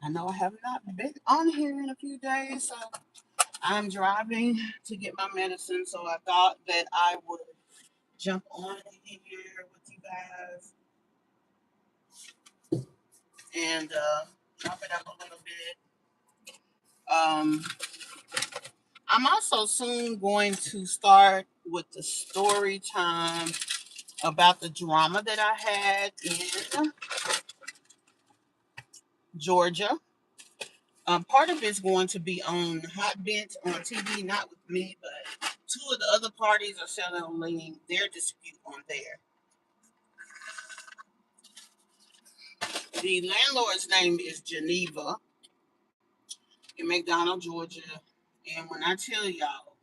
I know I have not been on here in a few days, so I'm driving to get my medicine. So I thought that I would jump on here with you guys and chop it up a little bit. Um, I'm also soon going to start with the story time about the drama that I had in Georgia. Part of it's going to be on Hot Bench on TV, not with me, but two of the other parties are settling their dispute on there. The landlord's name is Geneva in McDonough, Georgia. And when I tell y'all,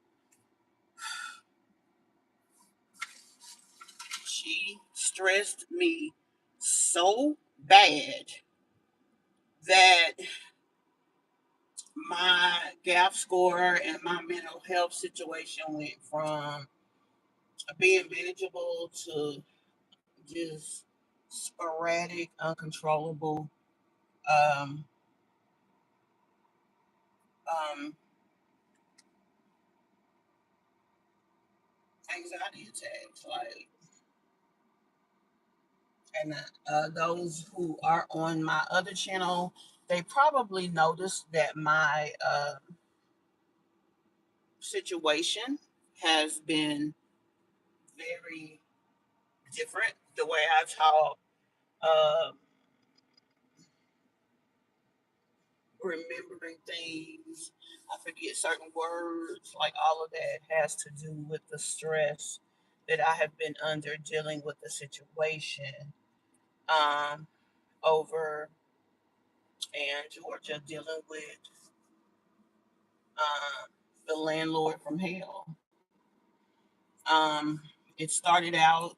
she stressed me so bad that my GAF score and my mental health situation went from being manageable to just sporadic, uncontrollable um, um, anxiety attacks. Like, and those who are on my other channel, they probably noticed that my situation has been very different. The way I talk, uh, remembering things, I forget certain words, like all of that has to do with the stress that I have been under dealing with the situation um, over in Georgia, dealing with um, the landlord from hell. Um, it started out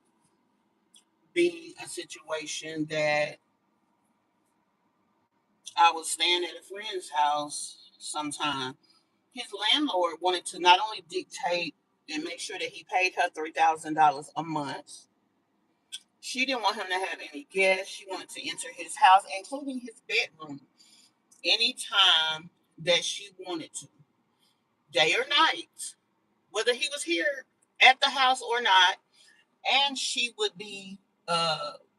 being a situation that I was staying at a friend's house sometime. His landlord wanted to not only dictate and make sure that he paid her $3,000 a month. She didn't want him to have any guests. She wanted to enter his house, including his bedroom, anytime that she wanted to, day or night, whether he was here at the house or not. And she would be,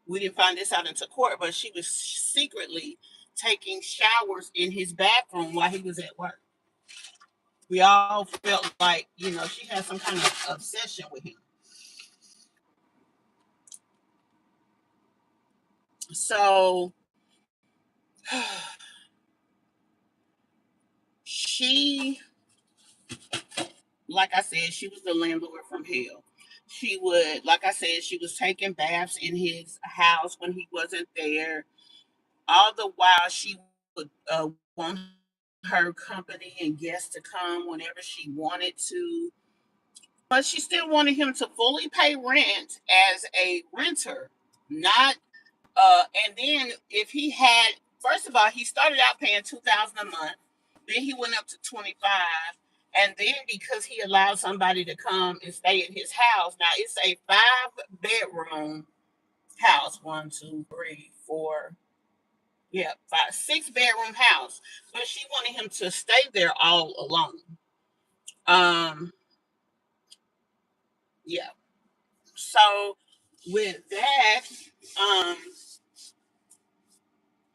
we didn't find this out into court, but she was secretly taking showers in his bathroom while he was at work. We all felt like, she had some kind of obsession with him. So she, like I said, she was the landlord from hell. She would, like I said, she was taking baths in his house when he wasn't there. All the while, she would want her company and guests to come whenever she wanted to. But she still wanted him to fully pay rent as a renter, not and then if he had, first of all, he started out paying 2,000 a month, then he went up to 25, and then because he allowed somebody to come and stay at his house. Now it's a 5 bedroom house. One, two, three, four, yeah, five, 6 bedroom house. But she wanted him to stay there all alone. Um, yeah. So with that, um,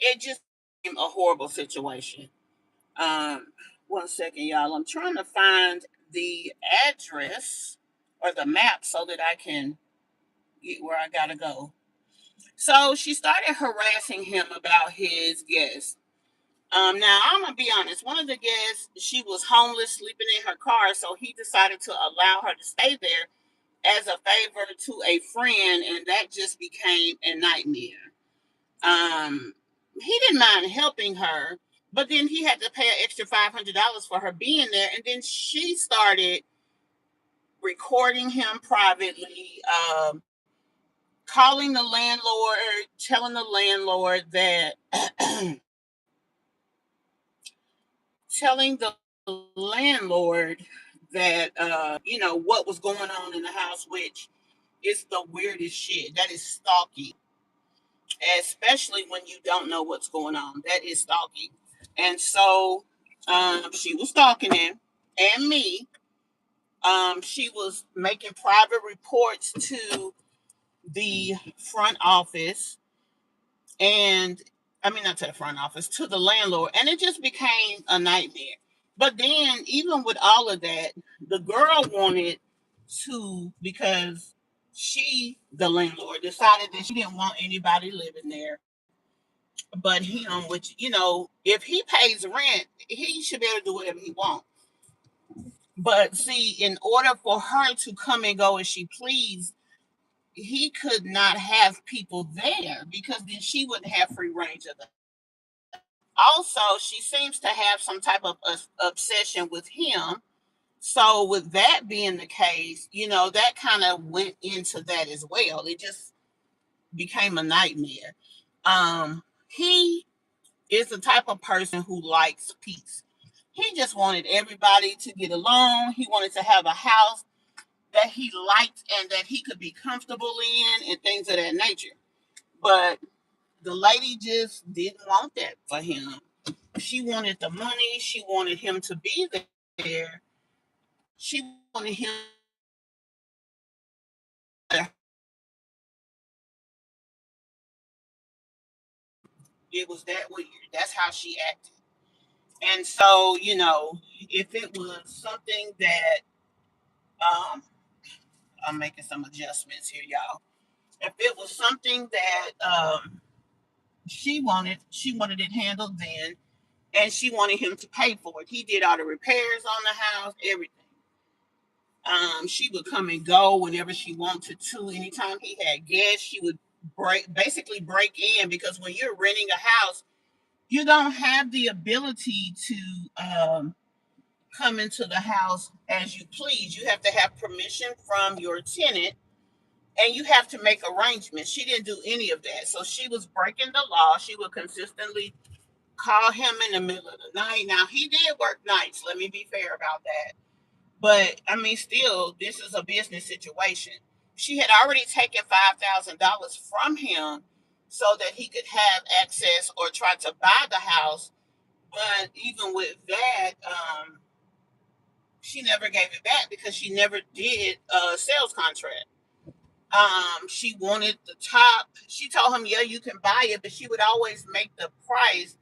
it just became a horrible situation. Um, One second, y'all. I'm trying to find the address or the map so that I can get where I gotta go. So she started harassing him about his guests. Now I'm gonna be honest. One of the guests, she was homeless, sleeping in her car, so he decided to allow her to stay there as a favor to a friend, and that just became a nightmare. Um, he didn't mind helping her, but then he had to pay an extra $500 for her being there, and then she started recording him privately, calling the landlord, telling the landlord that, telling the landlord that, what was going on in the house, which is the weirdest shit. That is stalking, especially when you don't know what's going on. That is stalking. And so she was stalking him and me. She was making private reports to the front office, and I mean, not to the front office, to the landlord, and it just became a nightmare. But then, even with all of that, the girl wanted to, because she, the landlord, decided that she didn't want anybody living there but him, which, if he pays rent, he should be able to do whatever he wants. But see, in order for her to come and go as she pleased, he could not have people there because then she wouldn't have free range of the. Also, she seems to have some type of obsession with him. So, with that being the case, that kind of went into that as well. It just became a nightmare. He is the type of person who likes peace. He just wanted everybody to get along. He wanted to have a house that he liked and that he could be comfortable in and things of that nature. But the lady just didn't want that for him. She wanted the money. She wanted him to be there. She wanted him to. It was that weird. That's how she acted. And so, if it was something that, um, I'm making some adjustments here, y'all. If it was something that she wanted it handled then, and she wanted him to pay for it. He did all the repairs on the house, everything. She would come and go whenever she wanted to. Anytime he had guests, she would basically break in, because when you're renting a house, you don't have the ability to come into the house as you please. You have to have permission from your tenant, and you have to make arrangements. She didn't do any of that. So she was breaking the law. She would consistently call him in the middle of the night. Now, he did work nights. Let me be fair about that. But I mean, still, this is a business situation. She had already taken $5,000 from him so that he could have access or try to buy the house. But even with that, she never gave it back because she never did a sales contract. She wanted the top. She told him, yeah, you can buy it, but she would always make the price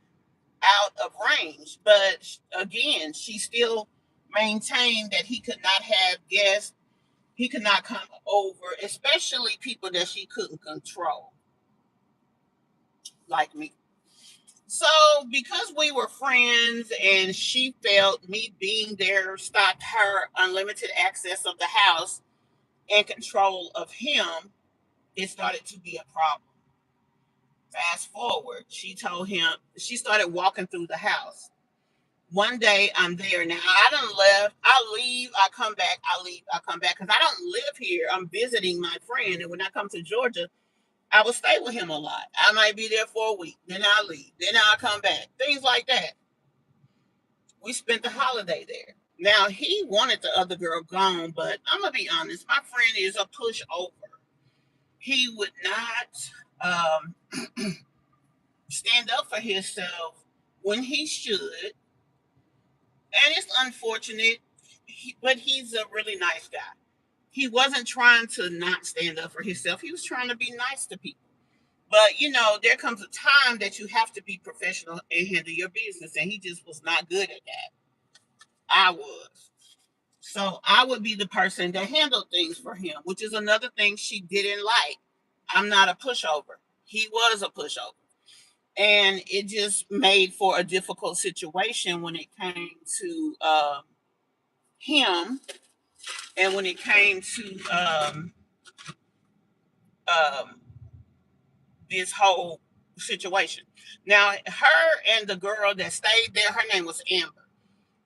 out of range. But again, she still maintained that he could not have guests. He could not come over, especially people that she couldn't control, like me. So, because we were friends and she felt me being there stopped her unlimited access of the house and control of him, it started to be a problem. Fast forward, she started walking through the house. One day I'm there. Now I done left. I leave. I come back. I leave. I come back because I don't live here. I'm visiting my friend, and when I come to Georgia, I will stay with him a lot. I might be there for a week. Then I leave. Then I come back. Things like that. We spent the holiday there. Now he wanted the other girl gone, but I'm gonna be honest. My friend is a pushover. He would not stand up for himself when he should, and it's unfortunate. But he's a really nice guy. He wasn't trying to not stand up for himself. He was trying to be nice to people. But there comes a time that you have to be professional and handle your business, and he just was not good at that. I was. So I would be the person that handled things for him, which is another thing she didn't like. I'm not a pushover. He was a pushover. And it just made for a difficult situation when it came to him, and when it came to um, this whole situation. Now, her and the girl that stayed there, her name was Amber.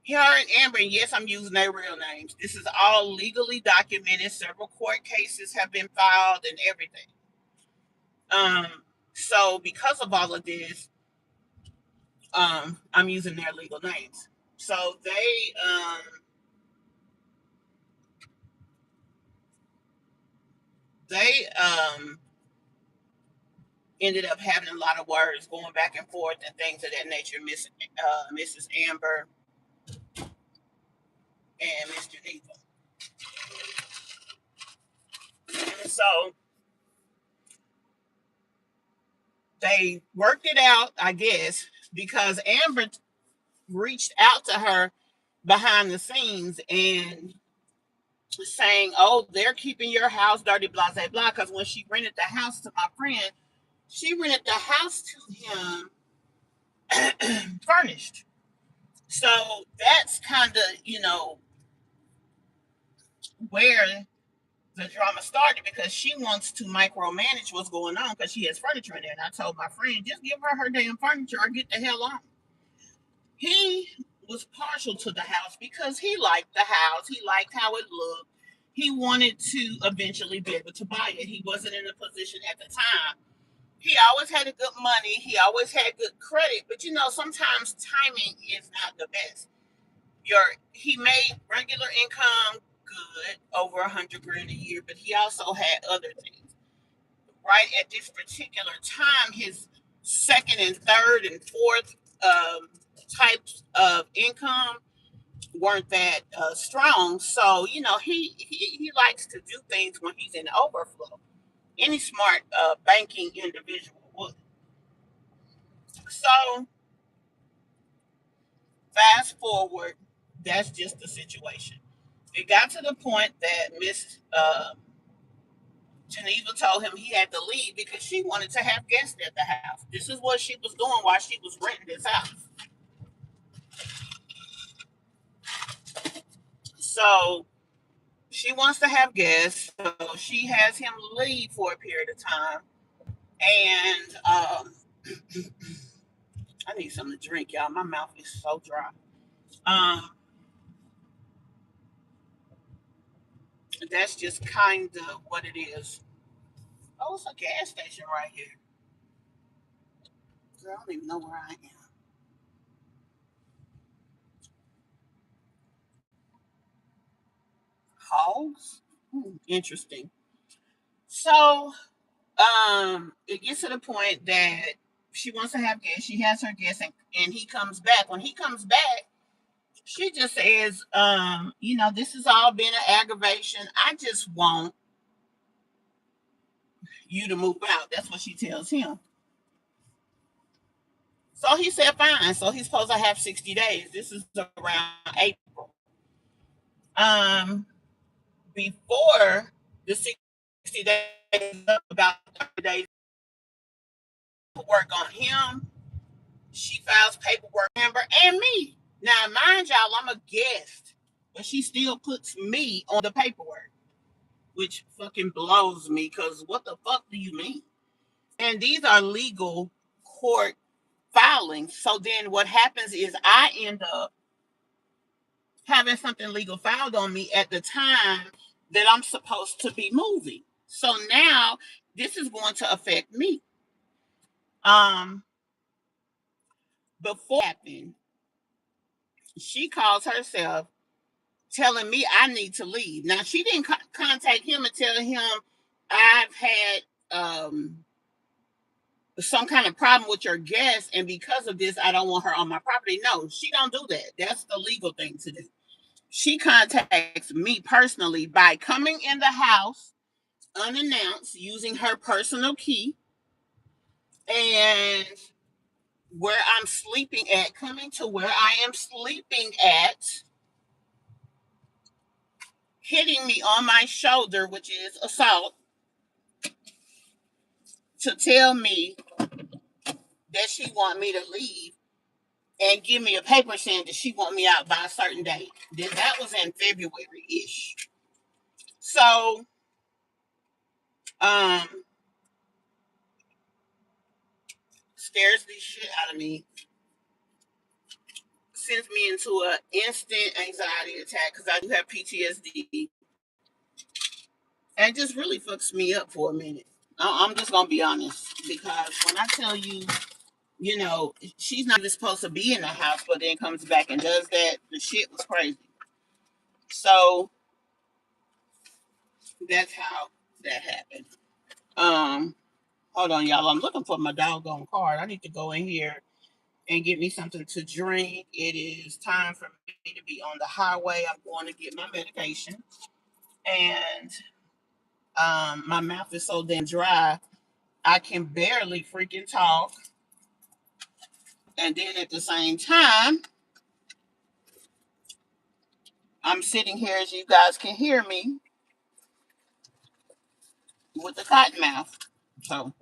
Her and Amber, and yes, I'm using their real names. This is all legally documented. Several court cases have been filed and everything. Um, so because of all of this, I'm using their legal names. So they ended up having a lot of words going back and forth and things of that nature. Mrs. Amber and Mr. Neva. So they worked it out, I guess, because Amber reached out to her behind the scenes and saying, "Oh, they're keeping your house dirty, blah blah blah." Because when she rented the house to my friend, she rented the house to him furnished. So that's kind of, where the drama started, because she wants to micromanage what's going on because she has furniture in there. And I told my friend, just give her damn furniture or get the hell on. He was partial to the house because he liked the house. He liked how it looked. He wanted to eventually be able to buy it. He wasn't in a position at the time. He always had a good money. He always had good credit. But sometimes timing is not the best. He made regular income good, over 100 grand a year, but he also had other things. Right at this particular time, his second and third and fourth types of income weren't that strong. So he likes to do things when he's in overflow. Any smart banking individual would. So fast forward, that's just the situation. It got to the point that Miss Geneva told him he had to leave because she wanted to have guests at the house. This is what she was doing while she was renting this house. So she wants to have guests, so she has him leave for a period of time. And I need something to drink, y'all. My mouth is so dry. Um, that's just kind of what it is. Oh, it's a gas station right here. Girl, I don't even know where I am. Hogs? Interesting. So, it gets to the point that she wants to have guests. She has her guests, and he comes back. When he comes back, she just says, this has all been an aggravation. I just want you to move out. That's what she tells him. So he said, fine. So he's supposed to have 60 days. This is around April. Um, Before the 60 days, about 30 days, work on him. She files paperwork, Amber, and me. Now, mind y'all, I'm a guest, but she still puts me on the paperwork, which fucking blows me because what the fuck do you mean? And these are legal court filings. So then what happens is I end up having something legal filed on me at the time that I'm supposed to be moving. So now this is going to affect me. Um, Before it happened, she calls herself telling me I need to leave. Now she didn't contact him and tell him I've had some kind of problem with your guest, and because of this, I don't want her on my property. No, she don't do that. That's the legal thing to do. She contacts me personally by coming in the house unannounced using her personal key, and where I'm sleeping at, coming to where I am sleeping at, hitting me on my shoulder, which is assault, to tell me that she want me to leave and give me a paper saying that she want me out by a certain date. Then that was in February-ish. So, um, scares the shit out of me, sends me into an instant anxiety attack because I do have PTSD, and just really fucks me up for a minute. I'm just gonna be honest, because when I tell you, she's not even supposed to be in the house, but then comes back and does that, the shit was crazy. So that's how that happened. Um, Hold on, y'all. I'm looking for my doggone card. I need to go in here and get me something to drink. It is time for me to be on the highway. I'm going to get my medication. And my mouth is so damn dry, I can barely freaking talk. And then at the same time, I'm sitting here, as you guys can hear me, with the cotton mouth. So,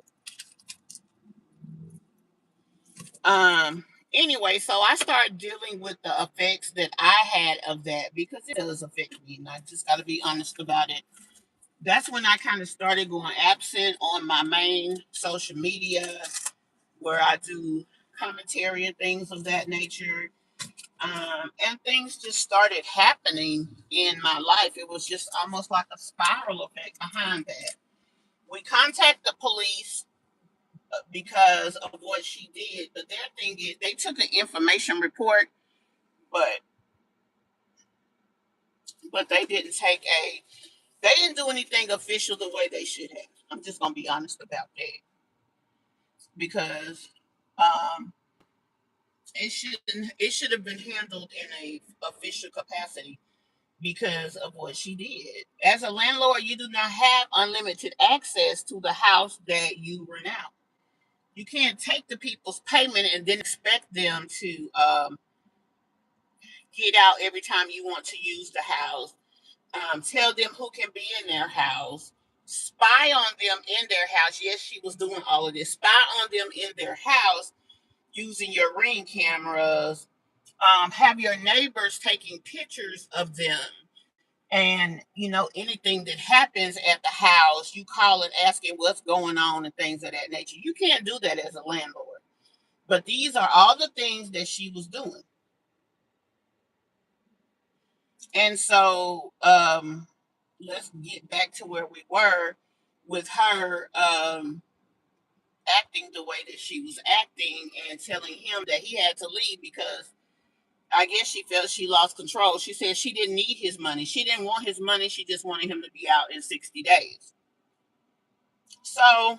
um, anyway, so I started dealing with the effects that I had of that because it does affect me, and I just got to be honest about it. That's when I kind of started going absent on my main social media where I do commentary and things of that nature. And things just started happening in my life. It was just almost like a spiral effect behind that. We contacted the police because of what she did, but their thing is they took an information report, but they didn't take a they didn't do anything official the way they should have. I'm just gonna be honest about that because um, it should have been handled in a official capacity because of what she did. As a landlord, you do not have unlimited access to the house that you rent out. You can't take the people's payment and then expect them to get out every time you want to use the house. Tell them who can be in their house. Spy on them in their house. Yes, she was doing all of this. Spy on them in their house using your ring cameras. Have your neighbors taking pictures of them, and anything that happens at the house you call and asking what's going on and things of that nature. You can't do that as a landlord, but these are all the things that she was doing. And so let's get back to where we were with her acting the way that she was acting and telling him that he had to leave because I guess she felt she lost control. She said she didn't need his money. She didn't want his money. She just wanted him to be out in 60 days. So,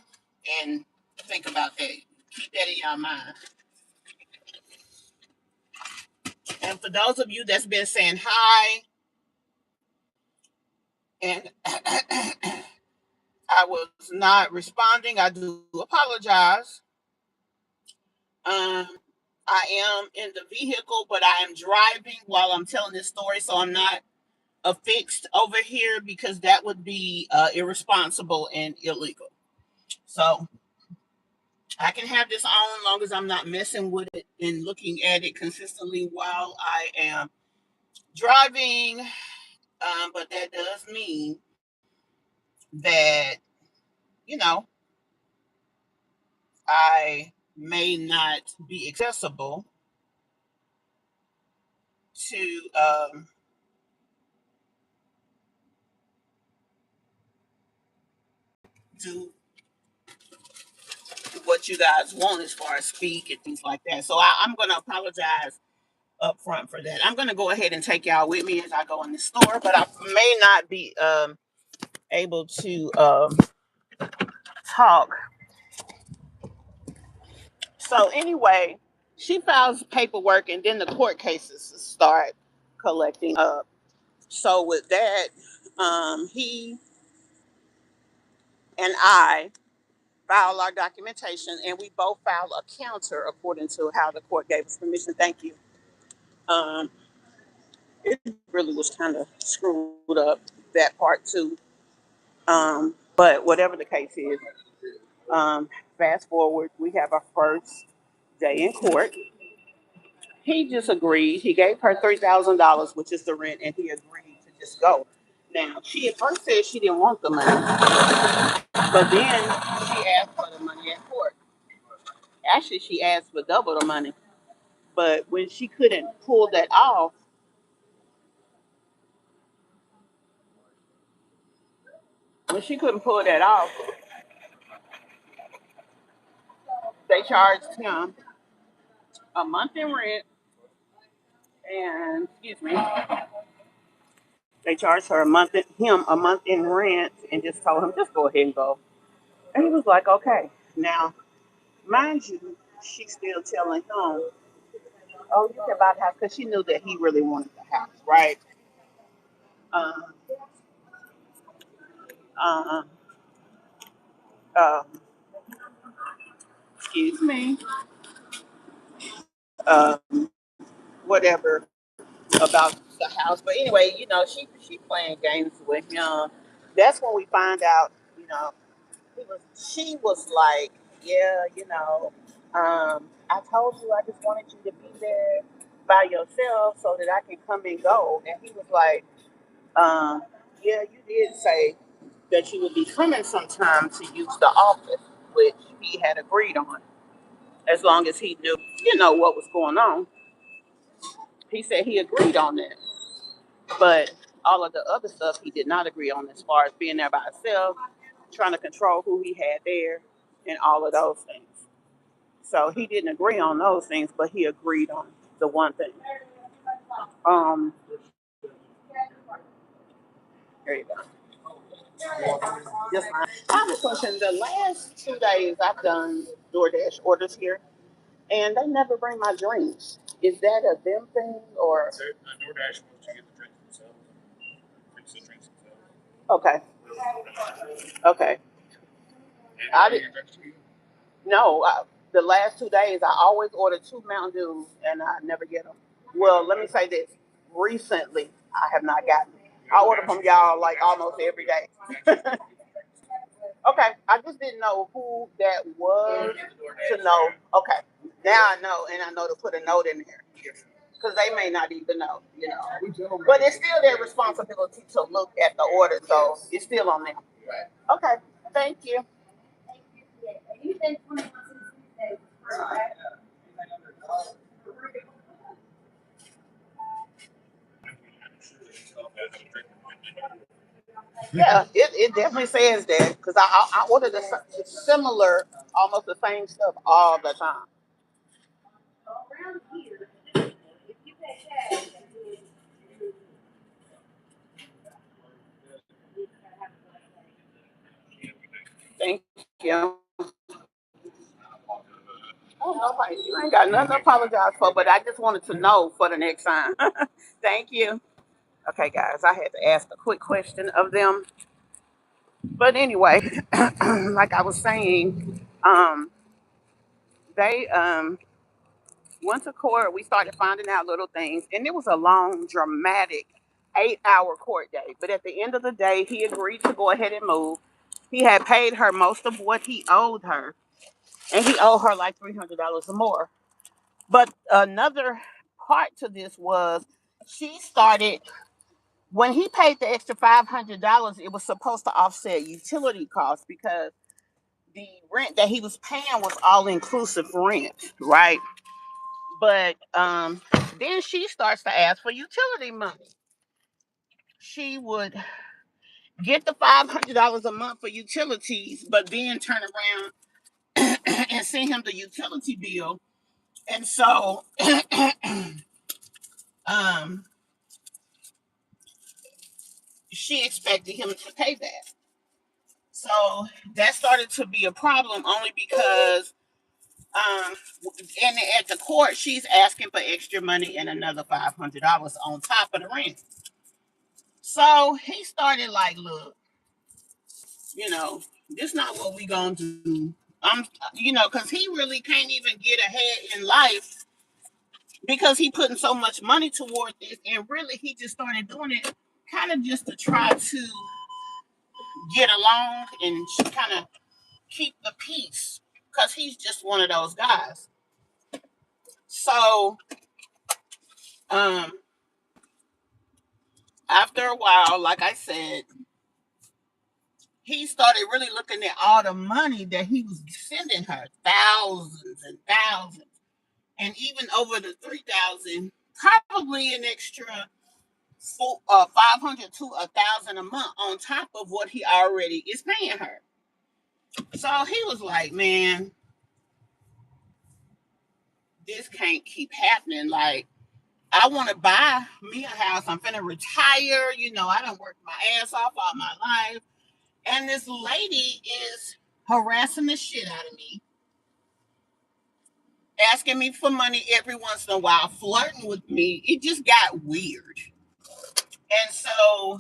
and think about that. Keep that in your mind. And for those of you that's been saying hi, and I was not responding, I do apologize. Um, I am in the vehicle, but I am driving while I'm telling this story, so I'm not affixed over here because that would be irresponsible and illegal. So I can have this on long as I'm not messing with it and looking at it consistently while I am driving. But that does mean that, you know, I may not be accessible to do what you guys want as far as speak and things like that. So I'm going to apologize up front for that. I'm going to go ahead and take y'all with me as I go in the store, but I may not be able to talk. So anyway, she files paperwork and then the court cases start collecting up. So with that, he and I file our documentation and we both file a counter according to how the court gave us permission. Thank you. Um, it really was kind of screwed up, that part too. But whatever the case is, fast forward, we have our first day in court. He just agreed. He gave her $3,000, which is the rent, and he agreed to just go. Now, she at first said she didn't want the money, but then she asked for the money at court. Actually, she asked for double the money, but when she couldn't pull that off, when she couldn't pull that off, they charged him a month in rent, and excuse me, they charged her him a month in rent, and just told him just go ahead and go. And he was like, okay. Now, mind you, she's still telling him, "Oh, you can buy the house," because she knew that he really wanted the house, right? Um, um, um, excuse me, whatever about the house. But anyway, she playing games with him. That's when we find out, you know, she was like, yeah, I told you I just wanted you to be there by yourself so that I can come and go. And he was like, um, yeah, you did say that you would be coming sometime to use the office, which he had agreed on, as long as he knew, what was going on. He said he agreed on that. But all of the other stuff he did not agree on, as far as being there by himself, trying to control who he had there, and all of those things. So he didn't agree on those things, but he agreed on the one thing. Um, here you go. Just fine. I have a question. The last 2 days I've done DoorDash orders here, and they never bring my drinks. Is that a them thing or? Okay. Okay. I did. No, the last 2 days I always order two Mountain Dews and I never get them. Well, let me say this. Recently, I have not gotten it. I order from y'all like almost every day. Okay, I just didn't know who that was to know. Okay, now I know, and I know to put a note in there because they may not even know. But it's still their responsibility to look at the order, so it's still on them. Okay, thank you. Yeah, it definitely says that because I order the similar, almost the same stuff all the time. Thank you. Oh, nobody, you ain't got nothing to apologize for, but I just wanted to know for the next time. Thank you. Okay, guys, I had to ask a quick question of them. But anyway, like I was saying, they went to court. We started finding out little things, and it was a long, dramatic 8-hour court day. But at the end of the day, he agreed to go ahead and move. He had paid her most of what he owed her, and he owed her like $300 or more. But another part to this was she started when he paid the extra $500. It was supposed to offset utility costs because the rent that he was paying was all inclusive rent, right? But then she starts to ask for utility money. She would get the $500 a month for utilities, but then turn around and send him the utility bill. And so um, she expected him to pay that. So that started to be a problem only because um, and at the court, she's asking for extra money and another $500 on top of the rent. So he started like, look, this not what we gonna do. I'm, because he really can't even get ahead in life because he putting so much money toward this, and really he just started doing it kind of just to try to get along and kind of keep the peace because he's just one of those guys. So um, after a while, like I said, he started really looking at all the money that he was sending her, thousands and thousands, and even over the 3,000, probably an extra 500 to 1,000 a month on top of what he already is paying her. So he was like, "Man, this can't keep happening. Like, I want to buy me a house. I'm finna retire. I don't work my ass off all my life, and this lady is harassing the shit out of me, asking me for money every once in a while, flirting with me. It just got weird. And so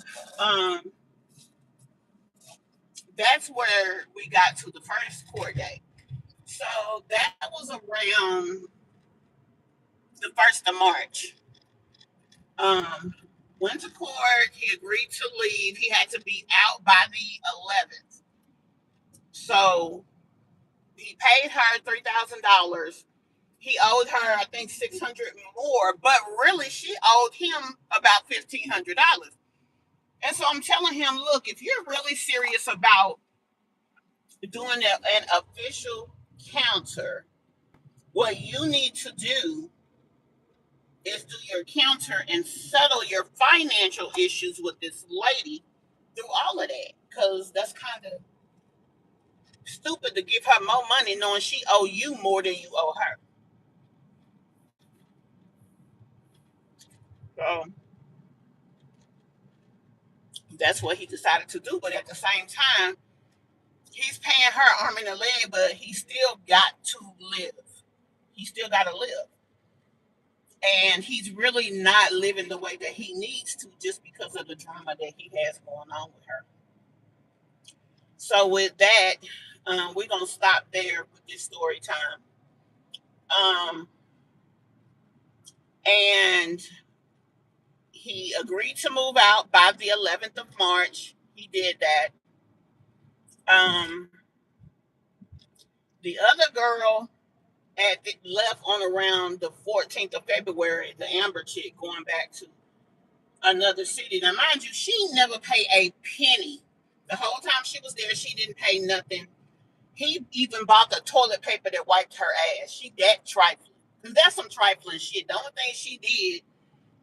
that's where we got to the first court date. So that was around the 1st of March. Um, Went to court. He agreed to leave. He had to be out by the 11th. So he paid her $3,000. He owed her, I think, 600 more, but really she owed him about $1,500. And so I'm telling him, look, if you're really serious about doing an official counter, what you need to do is do your counter and settle your financial issues with this lady through all of that. Because that's kind of stupid to give her more money knowing she owe you more than you owe her. So that's what he decided to do. But at the same time, he's paying her arm and a leg, but he still got to live. He still got to live. And he's really not living the way that he needs to just because of the drama that he has going on with her. So with that, we're gonna stop there with this story time. Um, and he agreed to move out by the 11th of March. He did that. Um, the other girl left on around the 14th of February. The Amber chick going back to another city. Now, mind you, she never paid a penny. The whole time she was there, she didn't pay nothing. He even bought the toilet paper that wiped her ass. She that trifling. Because that's some trifling shit. The only thing she did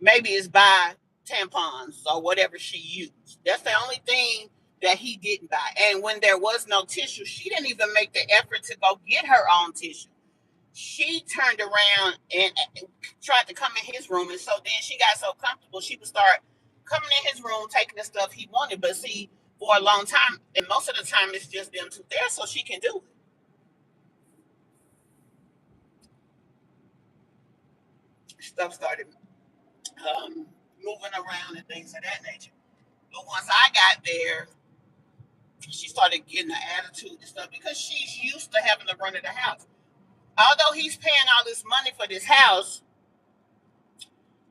maybe is buy tampons or whatever she used. That's the only thing that he didn't buy. And when there was no tissue, she didn't even make the effort to go get her own tissue. She turned around and tried to come in his room. And so then she got so comfortable, she would start coming in his room, taking the stuff he wanted. But see, for a long time, and most of the time, it's just them two there, so she can do it. Stuff started um, moving around and things of that nature. But once I got there, she started getting an attitude and stuff because she's used to having the run of the house. Although he's paying all this money for this house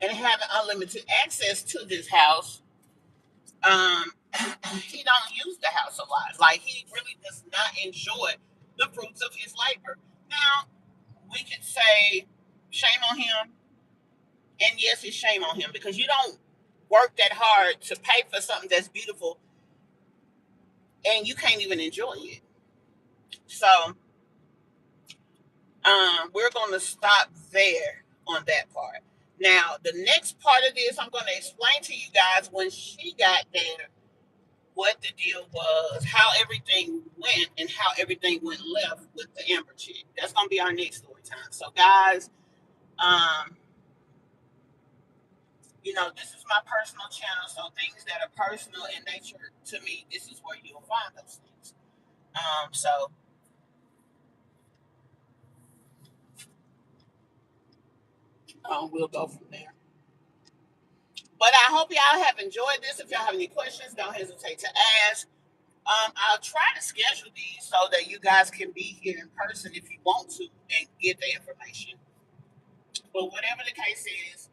and having unlimited access to this house, um, he don't use the house a lot. Like he really does not enjoy the fruits of his labor. Now we could say shame on him, and yes, it's shame on him because you don't work that hard to pay for something that's beautiful and you can't even enjoy it. So we're going to stop there on that part. Now, the next part of this, I'm going to explain to you guys when she got there what the deal was, how everything went, and how everything went left with the Amber chick. That's going to be our next story time. So, guys, um, this is my personal channel. So, things that are personal in nature to me, this is where you'll find those things. So we'll go from there. But I hope y'all have enjoyed this. If y'all have any questions, don't hesitate to ask. I'll try to schedule these so that you guys can be here in person if you want to and get the information. But whatever the case is,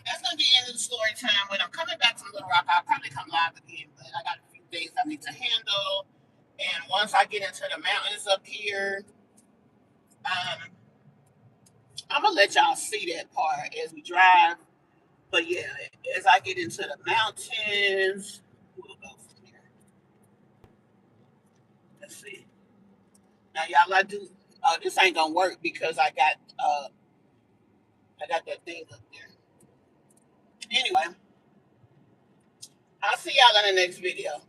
that's going to be the end of the story time. When I'm coming back from Little Rock, I'll probably come live again, but I got a few things I need to handle. And once I get into the mountains up here, um, I'm going to let y'all see that part as we drive. But yeah, as I get into the mountains, we'll go from there. Let's see. Now, y'all, I do. This ain't gonna work because I got that thing up there. Anyway, I'll see y'all in the next video.